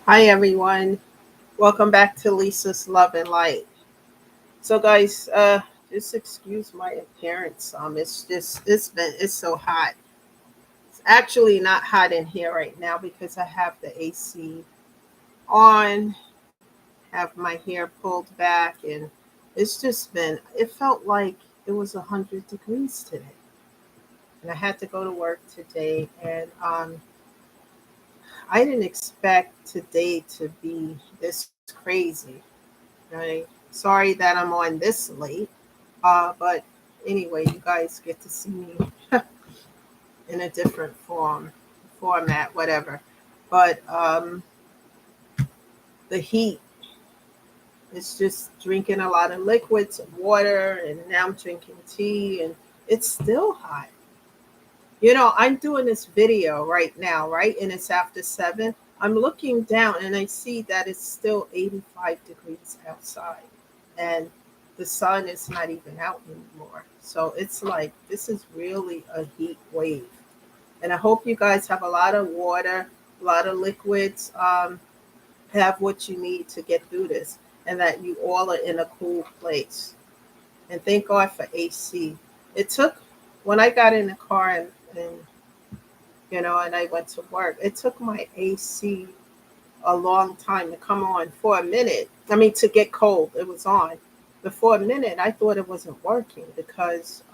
Hi everyone. Welcome back to Lisa's Love and Light. So guys, just excuse my appearance. It's so hot. It's actually not hot in here right now because I have the AC on, have my hair pulled back, and it felt like it was 100 degrees today. And I had to go to work today, and I didn't expect today to be this crazy. Right? Sorry that I'm on this late. But anyway, you guys get to see me in a different format, whatever. But the heat is just drinking a lot of liquids and water, and now I'm drinking tea, and it's still hot. I'm doing this video right now, right? And it's after 7. I'm looking down and I see that it's still 85 degrees outside. And the sun is not even out anymore. So it's like this is really a heat wave. And I hope you guys have a lot of water, a lot of liquids, have what you need to get through this, and that you all are in a cool place. And thank God for AC. It took when I got in the car and I went to work. It took my AC a long time to come on. For a minute, I mean, to get cold, it was on. But for a minute, I thought it wasn't working because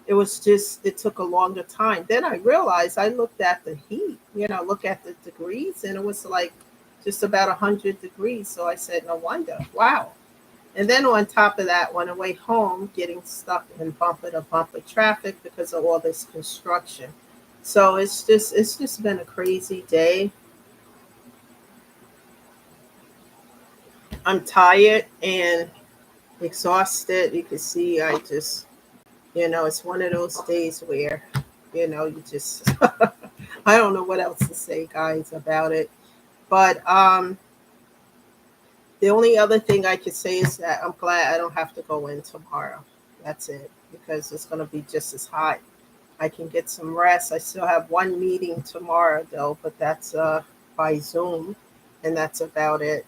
it took a longer time. Then I realized I looked at the heat, look at the degrees, and it was like just about 100 degrees. So I said, no wonder. Wow. And then on top of that, on the way home, getting stuck in bumper to bumper traffic because of all this construction. So it's just been a crazy day. I'm tired and exhausted. You can see it's one of those days where, you just I don't know what else to say, guys, about it. But the only other thing I could say is that I'm glad I don't have to go in tomorrow. That's it, because it's going to be just as hot. I can get some rest. I still have one meeting tomorrow, though, but that's by Zoom, and that's about it.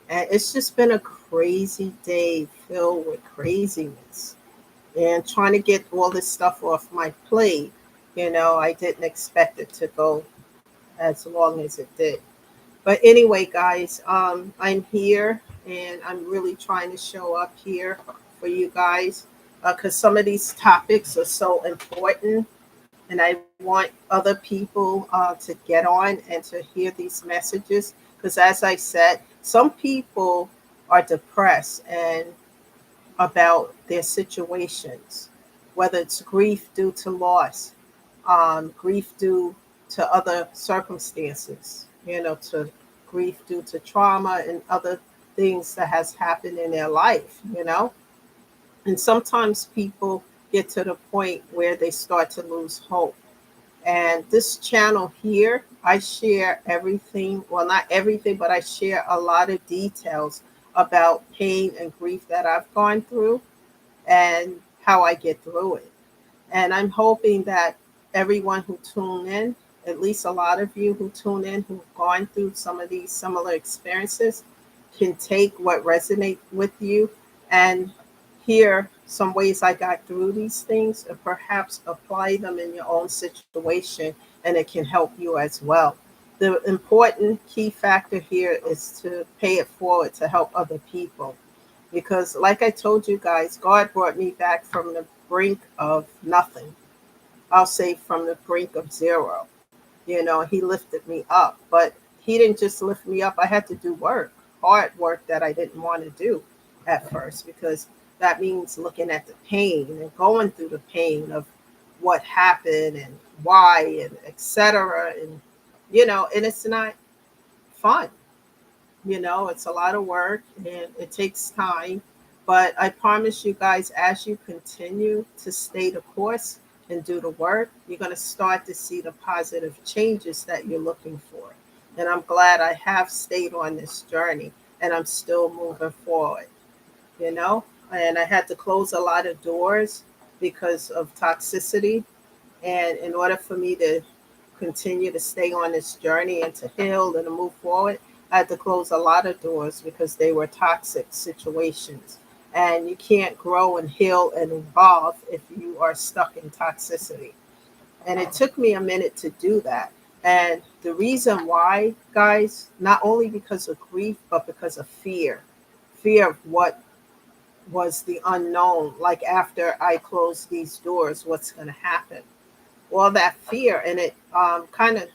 And it's just been a crazy day filled with craziness and trying to get all this stuff off my plate. I didn't expect it to go as long as it did. But anyway, guys, I'm here and I'm really trying to show up here for you guys because some of these topics are so important, and I want other people to get on and to hear these messages. Because, as I said, some people are depressed and about their situations, whether it's grief due to loss, grief due to other circumstances, to grief due to trauma and other things that has happened in their life. And sometimes people get to the point where they start to lose hope. And this channel here, I share everything, well, not everything, but I share a lot of details about pain and grief that I've gone through and how I get through it. And I'm hoping that everyone who tune in, at least a lot of you who tune in who've gone through some of these similar experiences, can take what resonate with you and hear some ways I got through these things and perhaps apply them in your own situation, and it can help you as well. The important key factor here is to pay it forward to help other people. Because, like I told you guys, God brought me back from the brink of nothing. I'll say from the brink of zero. He lifted me up, but He didn't just lift me up. I had to do work, hard work that I didn't want to do at first, because that means looking at the pain and going through the pain of what happened and why and etc. And it's not fun. It's a lot of work and it takes time. But I promise you guys, as you continue to stay the course and do the work, you're going to start to see the positive changes that you're looking for. And I'm glad I have stayed on this journey and I'm still moving forward, you know? And I had to close a lot of doors because of toxicity. And in order for me to continue to stay on this journey and to heal and to move forward, I had to close a lot of doors because they were toxic situations. And you can't grow and heal and evolve if you are stuck in toxicity. And it took me a minute to do that. And the reason why, guys, not only because of grief, but because of fear of what was the unknown. Like after I close these doors, what's going to happen? Well, that fear, and it kind of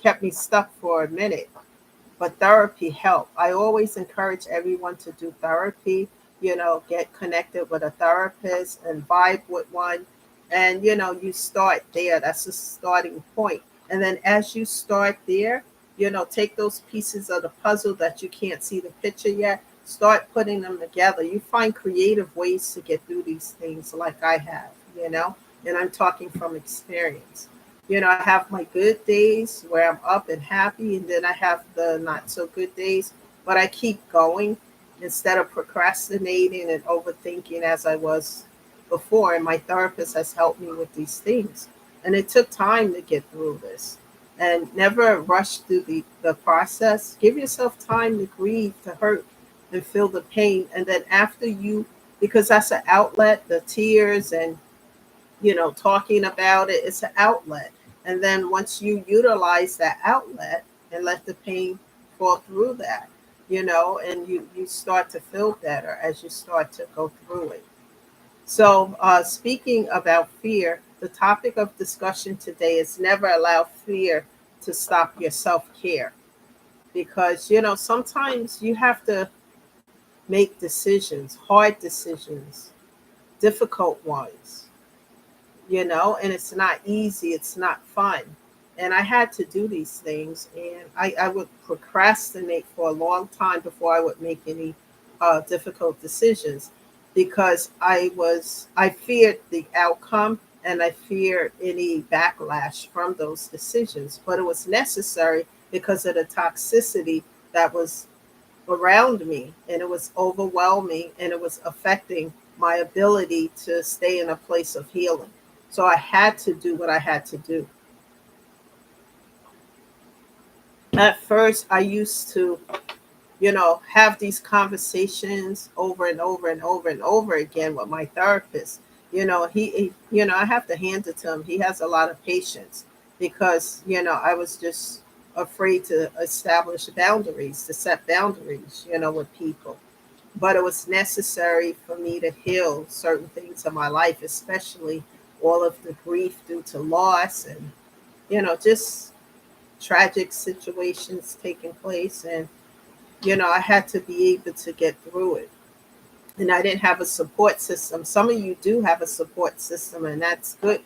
kept me stuck for a minute. But therapy helped. I always encourage everyone to do therapy, get connected with a therapist and vibe with one. And, you start there. That's the starting point. And then as you start there, take those pieces of the puzzle that you can't see the picture yet, start putting them together. You find creative ways to get through these things like I have, and I'm talking from experience. I have my good days where I'm up and happy, and then I have the not so good days, but I keep going instead of procrastinating and overthinking as I was before. And my therapist has helped me with these things. And it took time to get through this. And never rush through the process. Give yourself time to grieve, to hurt, and feel the pain. And then after because that's an outlet, the tears and talking about it, it's an outlet. And then once you utilize that outlet and let the pain fall through that, and you start to feel better as you start to go through it. So, speaking about fear, the topic of discussion today is never allow fear to stop your self care. Because, sometimes you have to make decisions, hard decisions, difficult ones, and it's not easy, it's not fun. And I had to do these things, and I would procrastinate for a long time before I would make any difficult decisions because I feared the outcome and I feared any backlash from those decisions. But it was necessary because of the toxicity that was around me, and it was overwhelming, and it was affecting my ability to stay in a place of healing. So I had to do what I had to do. At first, I used to, have these conversations over and over and over and over again with my therapist. I have to hand it to him. He has a lot of patience because, I was just afraid to establish boundaries, to set boundaries, with people. But it was necessary for me to heal certain things in my life, especially all of the grief due to loss and, just tragic situations taking place. And, I had to be able to get through it. And I didn't have a support system. Some of you do have a support system, and that's good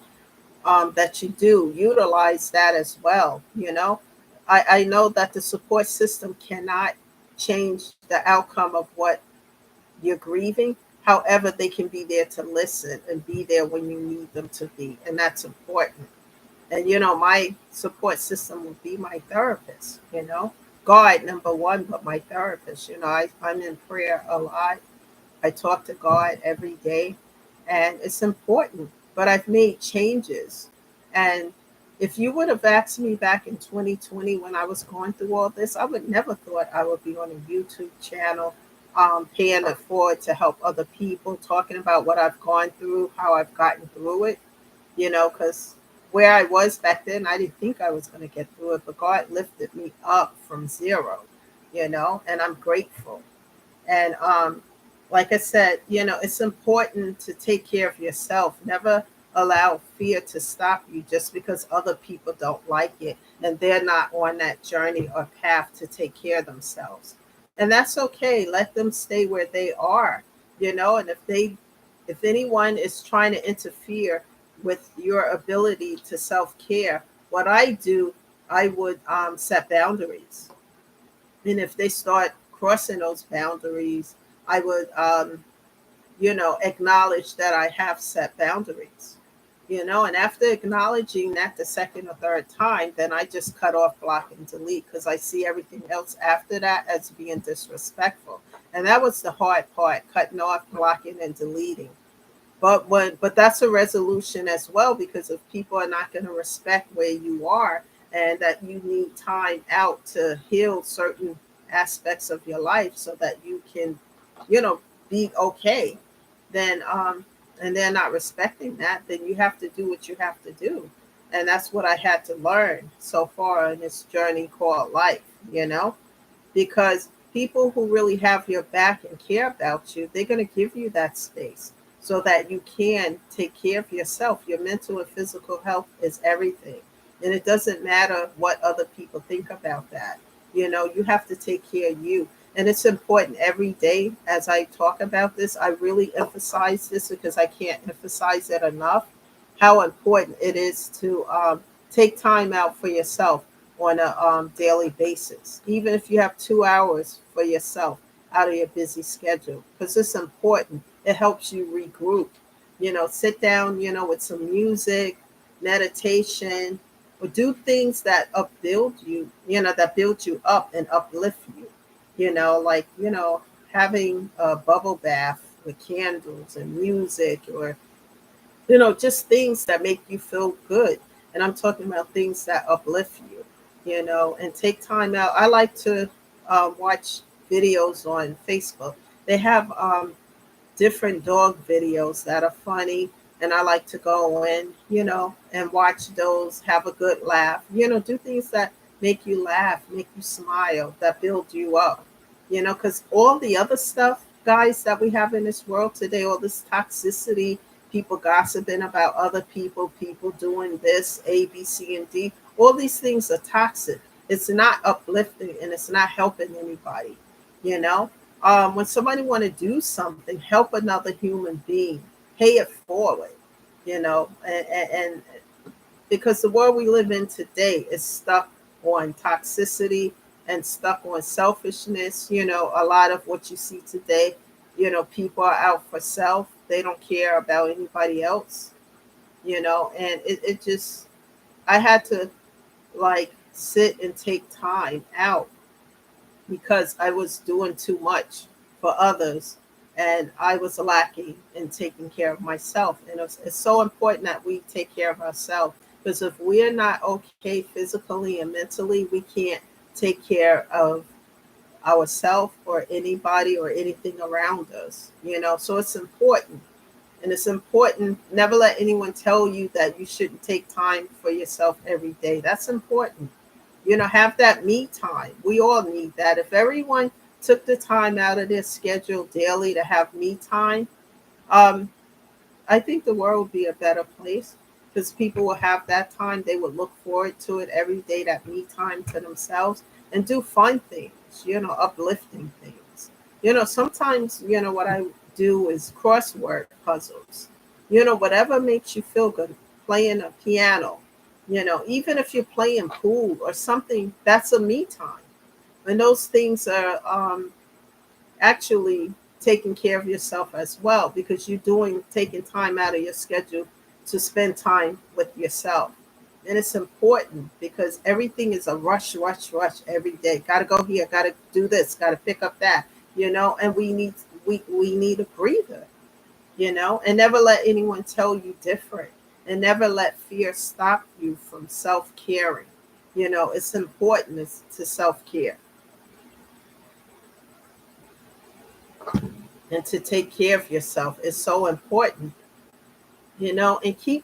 that you do utilize that as well. I know that the support system cannot change the outcome of what you're grieving. However, they can be there to listen and be there when you need them to be. And that's important. And, my support system would be my therapist, God, number one, but my therapist. I'm in prayer a lot. I talk to God every day, and it's important. But I've made changes. And if you would have asked me back in 2020 when I was going through all this, I would never thought I would be on a YouTube channel, paying it forward to help other people, talking about what I've gone through, how I've gotten through it, because where I was back then, I didn't think I was going to get through it, but God lifted me up from zero, and I'm grateful. And like I said, it's important to take care of yourself. Never allow fear to stop you just because other people don't like it and they're not on that journey or path to take care of themselves. And that's okay. Let them stay where they are, and if anyone is trying to interfere with your ability to self-care, what I do, I would set boundaries. And if they start crossing those boundaries, I would, acknowledge that I have set boundaries, and after acknowledging that the second or third time, then I just cut off, block, and delete because I see everything else after that as being disrespectful. And that was the hard part, cutting off, blocking, and deleting. But that's a resolution as well, because if people are not going to respect where you are, and that you need time out to heal certain aspects of your life so that you can, you know, be okay, then and they're not respecting that, then you have to do what you have to do. And that's what I had to learn so far in this journey called life, you know, because people who really have your back and care about you, they're going to give you that space so that you can take care of yourself. Your mental and physical health is everything. And it doesn't matter what other people think about that. You know, you have to take care of you. And it's important every day as I talk about this. I really emphasize this because I can't emphasize it enough how important it is to take time out for yourself on a daily basis, even if you have 2 hours for yourself out of your busy schedule, because it's important. It helps you regroup. You know, sit down, you know, with some music, meditation, or do things that upbuild you, you know, that build you up and uplift you. You know, like, you know, having a bubble bath with candles and music, or you know, just things that make you feel good. And I'm talking about things that uplift you, you know, and take time out. I like to watch videos on Facebook. They have different dog videos that are funny. And I like to go in, you know, and watch those, have a good laugh, you know, do things that make you laugh, make you smile, that build you up, you know, because all the other stuff, guys, that we have in this world today, all this toxicity, people gossiping about other people, people doing this, A, B, C, and D, all these things are toxic. It's not uplifting and it's not helping anybody, you know. When somebody want to do something, help another human being, pay it forward, you know, and because the world we live in today is stuck on toxicity and stuck on selfishness. You know, a lot of what you see today, you know, people are out for self. They don't care about anybody else, you know, and it just, I had to like sit and take time out because I was doing too much for others and I was lacking in taking care of myself. And it's so important that we take care of ourselves because if we're not okay physically and mentally, we can't take care of ourselves or anybody or anything around us, you know. So it's important. And it's important, never let anyone tell you that you shouldn't take time for yourself every day. That's important. You know, have that me time. We all need that. If everyone took the time out of their schedule daily to have me time, um, I think the world would be a better place because people will have that time. They would look forward to it every day, that me time to themselves, and do fun things, you know, uplifting things. You know, sometimes, you know, what I do is crossword puzzles, you know, whatever makes you feel good, playing a piano, you know, even if you're playing pool or something, that's a me time. And those things are actually taking care of yourself as well because you're doing taking time out of your schedule to spend time with yourself. And it's important because everything is a rush, rush, rush every day. Got to go here, got to do this, got to pick up that, you know, and we need a breather, you know, and never let anyone tell you different, and never let fear stop you from self-caring. You know, it's important to self-care and to take care of yourself. It's so important, you know, and keep,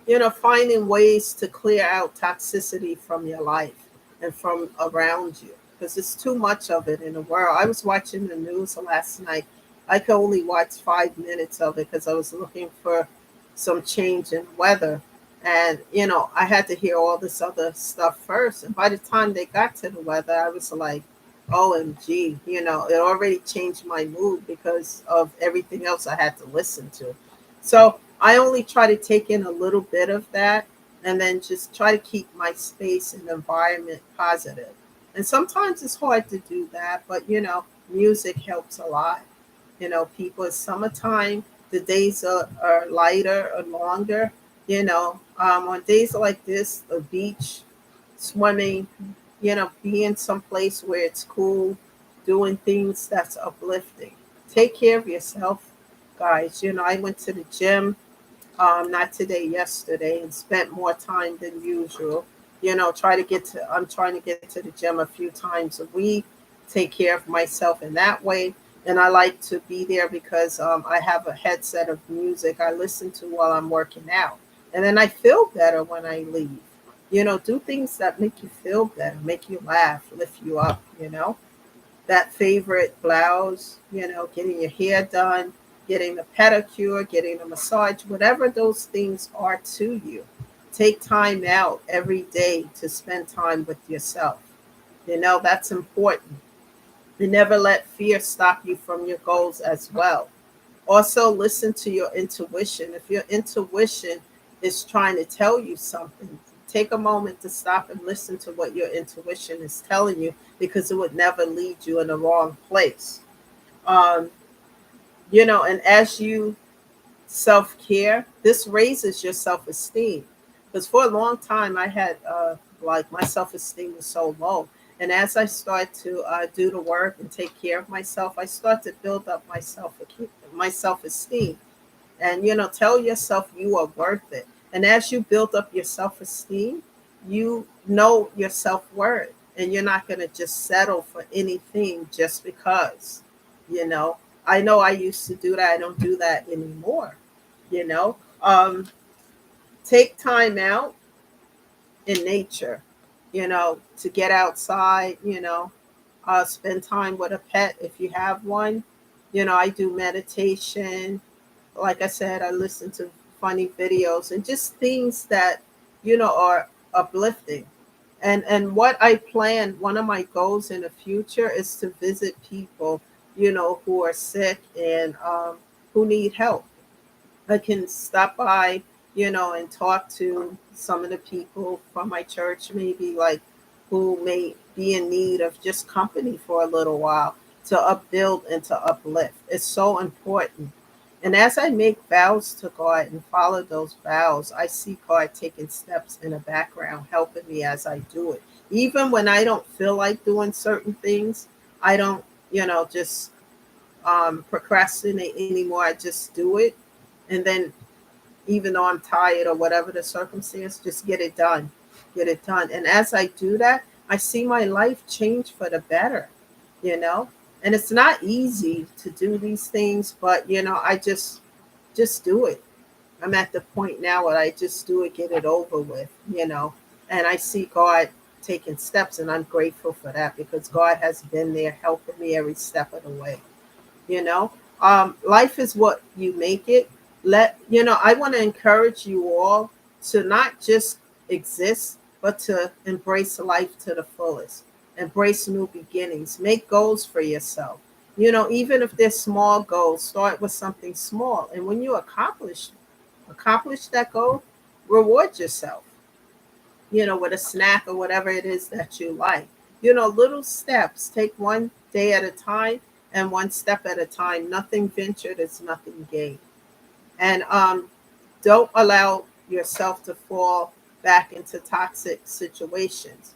you know, finding ways to clear out toxicity from your life and from around you because it's too much of it in the world. I was watching the news last night. I could only watch 5 minutes of it because I was looking for some change in weather. And, you know, I had to hear all this other stuff first. And by the time they got to the weather, I was like, OMG, you know, it already changed my mood because of everything else I had to listen to. So I only try to take in a little bit of that and then just try to keep my space and environment positive. And sometimes it's hard to do that, but you know, music helps a lot. You know, people, it's summertime, the days are lighter or longer. You know, on days like this, the beach, swimming, you know, being someplace where it's cool, doing things that's uplifting. Take care of yourself, guys. You know, I went to the gym, not today, yesterday, and spent more time than usual. Try to get to, I'm trying to get to the gym a few times a week, take care of myself in that way. And I like to be there because I have a headset of music I listen to while I'm working out. And then I feel better when I leave. Do things that make you feel better, make you laugh, lift you up, that favorite blouse, getting your hair done, getting a pedicure, getting a massage, whatever those things are to you. Take time out every day to spend time with yourself. That's important. And never let fear stop you from your goals as well. Also, listen to your intuition. If your intuition is trying to tell you something, take a moment to stop and listen to what your intuition is telling you, because it would never lead you in the wrong place. Um, and as you self care, this raises your self esteem. Because for a long time, I had like my self esteem was so low. And as I start to do the work and take care of myself, I start to build up my self esteem. And tell yourself you are worth it. And as you build up your self esteem, you know your self worth, and you're not going to just settle for anything just because. You know, I know I used to do that. I don't do that anymore. You know, take time out in nature. To get outside. Spend time with a pet if you have one. I do meditation. Like I said, I listen to funny videos and just things that are uplifting. And what I plan, one of my goals in the future is to visit people who are sick and who need help. I can stop by, and talk to some of the people from my church, maybe like who may be in need of just company for a little while, to upbuild and to uplift. It's so important. And as I make vows to God and follow those vows, I see God taking steps in the background, helping me as I do it. Even when I don't feel like doing certain things, I don't, just procrastinate anymore. I just do it. And then even though I'm tired or whatever the circumstance, just get it done. Get it done. And as I do that, I see my life change for the better, you know? And it's not easy to do these things, but I just do it. I'm at the point now where I just do it, get it over with. And I see God taking steps, and I'm grateful for that because God has been there helping me every step of the way you know Life is what you make it. I want to encourage you all to not just exist, but to embrace life to the fullest. Embrace new beginnings, make goals for yourself. Even if they're small goals, start with something small, and when you accomplish that goal, reward yourself, with a snack or whatever it is that you like. Little steps. Take one day at a time and one step at a time. Nothing ventured is nothing gained. And don't allow yourself to fall back into toxic situations.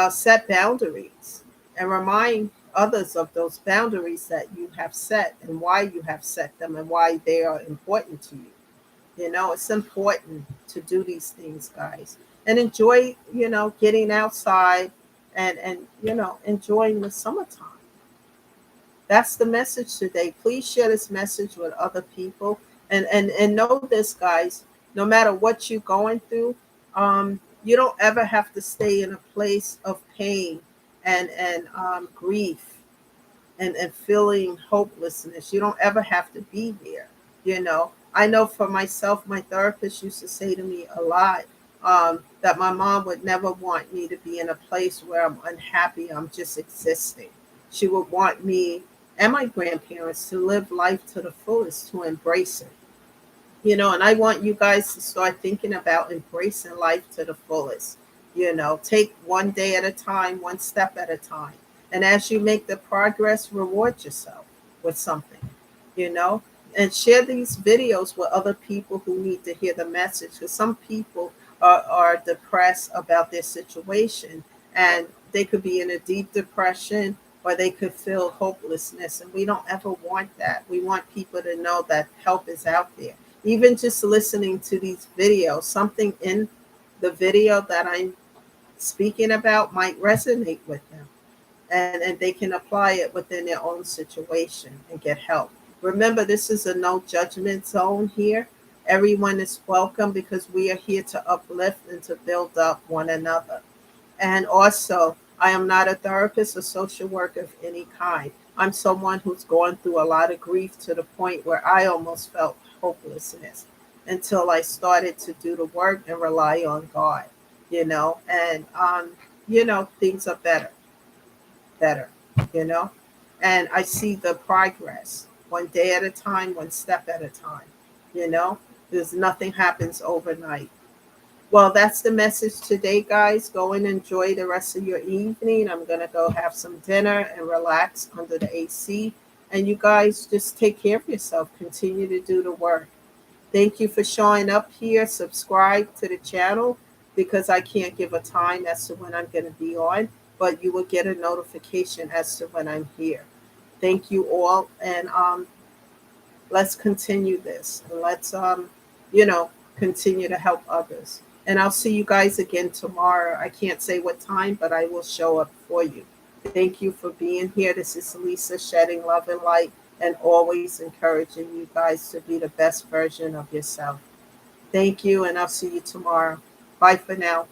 Set boundaries and remind others of those boundaries that you have set and why you have set them and why they are important to you. It's important to do these things, guys, and enjoy, getting outside and enjoying the summertime. That's the message today. Please share this message with other people, and know this, guys. No matter what you're going through, you don't ever have to stay in a place of pain and grief and feeling hopelessness. You don't ever have to be there. I know for myself, my therapist used to say to me a lot, that my mom would never want me to be in a place where I'm unhappy, I'm just existing. She would want me and my grandparents to live life to the fullest, to embrace it. And I want you guys to start thinking about embracing life to the fullest. Take one day at a time, one step at a time. And as you make the progress, reward yourself with something, you know, and share these videos with other people who need to hear the message. Because some people are depressed about their situation, and they could be in a deep depression, or they could feel hopelessness. And we don't ever want that. We want people to know that help is out there. Even just listening to these videos, something in the video that I'm speaking about might resonate with them, and they can apply it within their own situation and get help. Remember, this is a no judgment zone here. Everyone is welcome because we are here to uplift and to build up one another. And also, I am not a therapist or social worker of any kind. I'm someone who's gone through a lot of grief to the point where I almost felt hopelessness until I started to do the work and rely on God, and things are better, you know, and I see the progress one day at a time, one step at a time, you know, there's nothing happens overnight. Well, that's the message today, guys. Go and enjoy the rest of your evening. I'm going to go have some dinner and relax under the AC. And you guys just take care of yourself. Continue to do the work. Thank you for showing up here. Subscribe to the channel because I can't give a time as to when I'm going to be on, but you will get a notification as to when I'm here. Thank you all. And let's continue this. And let's, continue to help others. And I'll see you guys again tomorrow. I can't say what time, but I will show up for you. Thank you for being here. This is Lisa, shedding love and light and always encouraging you guys to be the best version of yourself. Thank you, and I'll see you tomorrow. Bye for now.